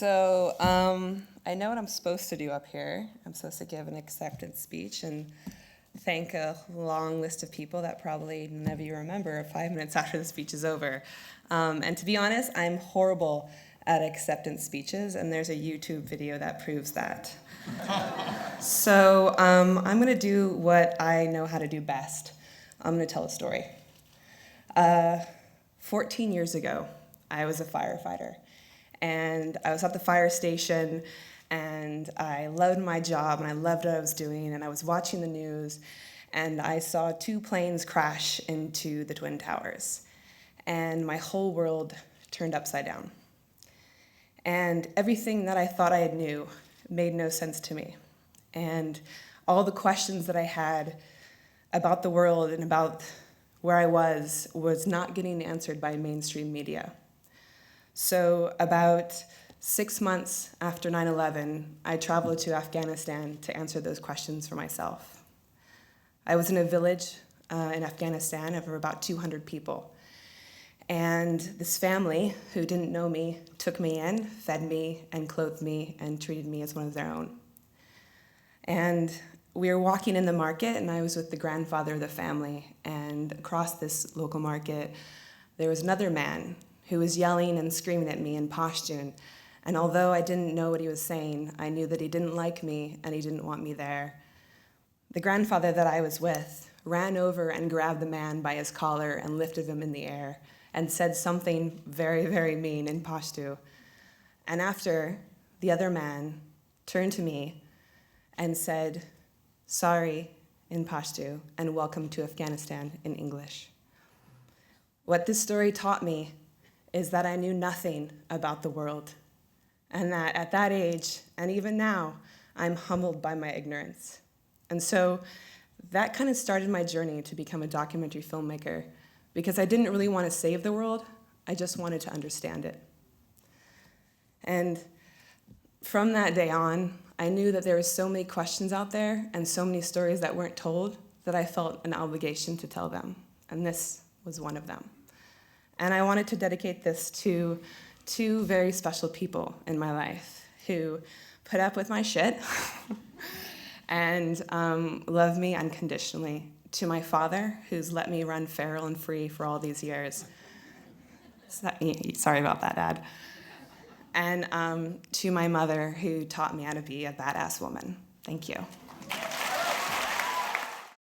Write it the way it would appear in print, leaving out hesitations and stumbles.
I know what I'm supposed to do up here. I'm supposed to give an acceptance speech and thank a long list of people that probably none of you remember 5 minutes after the speech is over. And to be honest, I'm horrible at acceptance speeches, and there's a YouTube video that proves that. I'm going to do what I know how to do best. I'm going to tell a story. 14 years ago, I was a firefighter. And I was at the fire station, and I loved my job, and I loved what I was doing, and I was watching the news, and I saw 2 planes crash into the Twin Towers. And my whole world turned upside down. And everything that I thought I knew made no sense to me. And all the questions that I had about the world and about where I was not getting answered by mainstream media. So about 6 months after 9/11, I traveled to Afghanistan to answer those questions for myself. I was in a village in Afghanistan of about 200 people. And this family, who didn't know me, took me in, fed me, and clothed me, and treated me as one of their own. And we were walking in the market, and I was with the grandfather of the family. And across this local market, there was another man who was yelling and screaming at me in Pashtun. And although I didn't know what he was saying, I knew that he didn't like me and he didn't want me there. The grandfather that I was with ran over and grabbed the man by his collar and lifted him in the air and said something very, very mean in Pashto. And after, the other man turned to me and said, "Sorry," in Pashto, and "Welcome to Afghanistan" in English. What this story taught me is that I knew nothing about the world, and that at that age, and even now, I'm humbled by my ignorance. And so that kind of started my journey to become a documentary filmmaker, because I didn't really want to save the world, I just wanted to understand it. And from that day on, I knew that there were so many questions out there and so many stories that weren't told that I felt an obligation to tell them, and this was one of them. And I wanted to dedicate this to 2 very special people in my life who put up with my shit and love me unconditionally. To my father, who's let me run feral and free for all these years. Sorry about that, Dad. And to my mother, who taught me how to be a badass woman. Thank you.